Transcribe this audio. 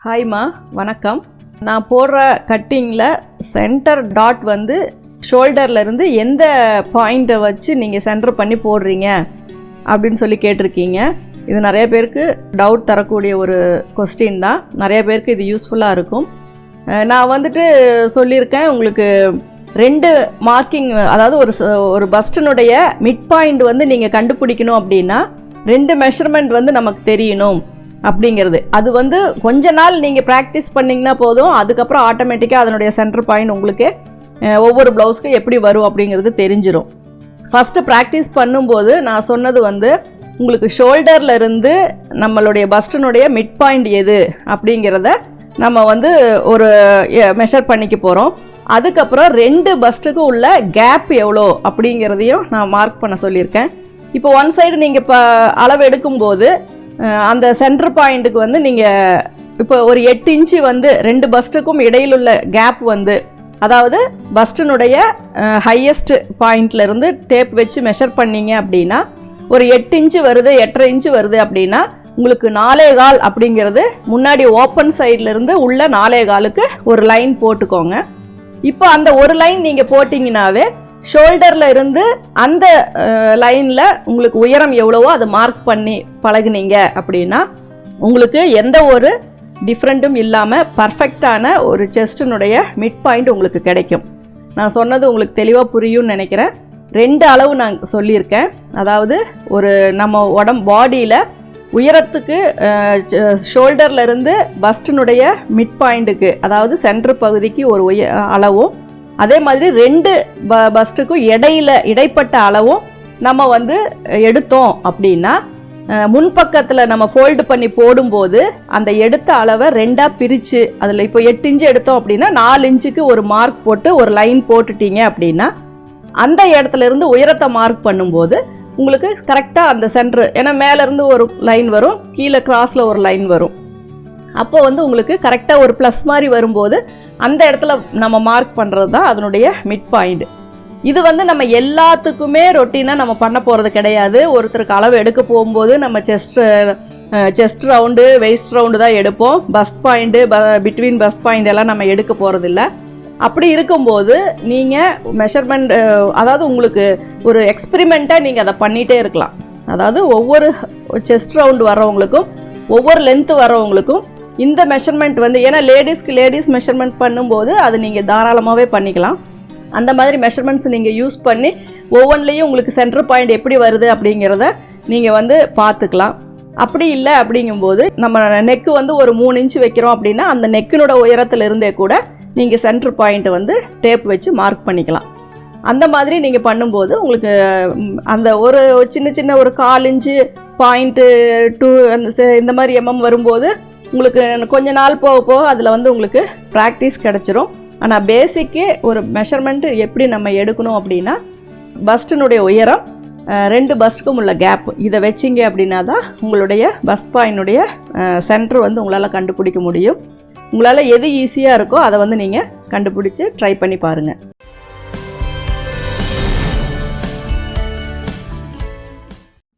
ஹாய்மா, வணக்கம். நான் போடுற கட்டிங்கில் சென்டர் டாட் வந்து ஷோல்டர்லேருந்து எந்த பாயிண்ட்டை வச்சு நீங்கள் சென்டர் பண்ணி போடுறீங்க அப்படின்னு சொல்லி கேட்டிருக்கீங்க. இது நிறைய பேருக்கு டவுட் தரக்கூடிய ஒரு கொஸ்டின் தான். நிறைய பேருக்கு இது யூஸ்ஃபுல்லாக இருக்கும். நான் வந்துட்டு சொல்லியிருக்கேன் உங்களுக்கு 2 மார்க்கிங், அதாவது ஒரு பஸ்டினுடைய மிட் பாயிண்ட் வந்து நீங்கள் கண்டுபிடிக்கணும் அப்படின்னா 2 மெஷர்மெண்ட் வந்து நமக்கு தெரியணும் அப்படிங்கிறது. அது வந்து கொஞ்ச நாள் நீங்கள் ப்ராக்டிஸ் பண்ணிங்கன்னா போதும். அதுக்கப்புறம் ஆட்டோமேட்டிக்காக அதனுடைய சென்டர் பாயிண்ட் உங்களுக்கு ஒவ்வொரு ப்ளவுஸ்க்கு எப்படி வரும் அப்படிங்கிறது தெரிஞ்சிடும். ஃபஸ்ட்டு ப்ராக்டிஸ் பண்ணும்போது நான் சொன்னது வந்து உங்களுக்கு ஷோல்டர்லேருந்து நம்மளுடைய பஸ்டினுடைய மிட் பாயிண்ட் எது அப்படிங்கிறத நம்ம வந்து ஒரு மெஷர் பண்ணிக்க போகிறோம். அதுக்கப்புறம் 2 பஸ்ட்டுக்கு உள்ள கேப் எவ்வளோ அப்படிங்கிறதையும் நான் மார்க் பண்ண சொல்லியிருக்கேன். இப்போ ஒன் சைடு நீங்கள் இப்போ அளவு எடுக்கும்போது அந்த சென்டர் பாயிண்ட்டுக்கு வந்து நீங்கள் இப்போ ஒரு 8 இன்ச்சு வந்து 2 பஸ்ட்டுக்கும் இடையிலுள்ள கேப் வந்து, அதாவது பஸ்டினுடைய ஹையஸ்ட் பாயிண்ட்லேருந்து டேப் வச்சு மெஷர் பண்ணிங்க அப்படின்னா ஒரு 8 இன்ச்சு வருது, 8.5 இன்ச்சு வருது அப்படின்னா உங்களுக்கு 4.25 அப்படிங்கிறது முன்னாடி ஓப்பன் சைட்லேருந்து உள்ள 4.25க்கு ஒரு லைன் போட்டுக்கோங்க. இப்போ அந்த ஒரு லைன் நீங்கள் போட்டிங்கனாவே ஷோல்டரில் இருந்து அந்த லைனில் உங்களுக்கு உயரம் எவ்வளவோ அதை மார்க் பண்ணி பழகுனீங்க அப்படின்னா உங்களுக்கு எந்த ஒரு டிஃப்ரெண்ட்டும் இல்லாமல் பர்ஃபெக்டான ஒரு செஸ்டினுடைய மிட் பாயிண்ட் உங்களுக்கு கிடைக்கும். நான் சொன்னது உங்களுக்கு தெளிவாக புரியும்னு நினைக்கிறேன். 2 அளவு நான் சொல்லியிருக்கேன். அதாவது ஒரு நம்ம பாடியில் உயரத்துக்கு ஷோல்டர்லேருந்து பஸ்டினுடைய மிட் பாயிண்ட்டுக்கு, அதாவது சென்டர் பகுதிக்கு ஒரு அளவும், அதே மாதிரி 2 பஸ்ட்டுக்கும் இடைப்பட்ட அளவும் நம்ம வந்து எடுத்தோம் அப்படின்னா முன்பக்கத்தில் நம்ம ஃபோல்டு பண்ணி போடும்போது அந்த எடுத்த அளவை 2ஆக பிரித்து, அதில் இப்போ 8 இன்ச்சு எடுத்தோம் அப்படின்னா 4 இன்ச்சுக்கு ஒரு மார்க் போட்டு ஒரு லைன் போட்டுட்டீங்க அப்படின்னா அந்த இடத்துல இருந்து உயரத்தை மார்க் பண்ணும்போது உங்களுக்கு கரெக்டாக அந்த சென்டர், ஏன்னா மேலேருந்து ஒரு லைன் வரும், கீழே கிராஸில் ஒரு லைன் வரும். அப்போ வந்து உங்களுக்கு கரெக்டாக ஒரு ப்ளஸ் மாதிரி வரும்போது அந்த இடத்துல நம்ம மார்க் பண்ணுறது தான் அதனுடைய மிட் பாயிண்ட். இது வந்து நம்ம எல்லாத்துக்குமே ரொட்டீனாக நம்ம பண்ண போகிறது கிடையாது. ஒருத்தருக்கு அளவு எடுக்க போகும்போது நம்ம செஸ்ட் ரவுண்டு, வெயிஸ்ட் ரவுண்டு தான் எடுப்போம். First point, between first point எல்லாம் நம்ம எடுக்க போகிறதில்ல. அப்படி இருக்கும்போது நீங்கள் மெஷர்மெண்ட், அதாவது உங்களுக்கு ஒரு எக்ஸ்பெரிமெண்ட்டாக நீங்கள் அதை பண்ணிகிட்டே இருக்கலாம். அதாவது ஒவ்வொரு செஸ்ட் ரவுண்டு வர்றவங்களுக்கும் ஒவ்வொரு லென்த்து வர்றவங்களுக்கும் இந்த மெஷர்மெண்ட் வந்து, ஏன்னா லேடிஸ் மெஷர்மெண்ட் பண்ணும்போது அது நீங்கள் தாராளமாகவே பண்ணிக்கலாம். அந்த மாதிரி மெஷர்மெண்ட்ஸ் நீங்கள் யூஸ் பண்ணி ஒவ்வொன்றிலையும் உங்களுக்கு சென்டர் பாயிண்ட் எப்படி வருது அப்படிங்கிறத நீங்கள் வந்து பார்த்துக்கலாம். அப்படி இல்லை அப்படிங்கும்போது நம்ம நெக்கு வந்து ஒரு 3 இன்ச்சு வைக்கிறோம் அப்படின்னா அந்த நெக்கினோட உயரத்தில் இருந்தே கூட நீங்கள் சென்டர் பாயிண்ட்டை வந்து டேப் வச்சு மார்க் பண்ணிக்கலாம். அந்த மாதிரி நீங்கள் பண்ணும்போது உங்களுக்கு அந்த ஒரு சின்ன ஒரு 1/4 இன்ச்சு பாயிண்ட்டு 2 இந்த மாதிரி வரும்போது உங்களுக்கு கொஞ்ச நாள் போக அதில் வந்து உங்களுக்கு ப்ராக்டிஸ் கிடச்சிரும். ஆனால் பேசிக்கு ஒரு மெஷர்மெண்ட்டு எப்படி நம்ம எடுக்கணும் அப்படின்னா பஸ்டினுடைய உயரம், 2 பஸ்ட்டுக்கும் உள்ள கேப், இதை வச்சிங்க அப்படின்னா தான் உங்களுடைய பஸ்ட் பாயிண்டுடைய சென்டர் வந்து உங்களால் கண்டுபிடிக்க முடியும். உங்களால் எது ஈஸியாக இருக்கோ அதை வந்து நீங்கள் கண்டுபிடிச்சி ட்ரை பண்ணி பாருங்கள்.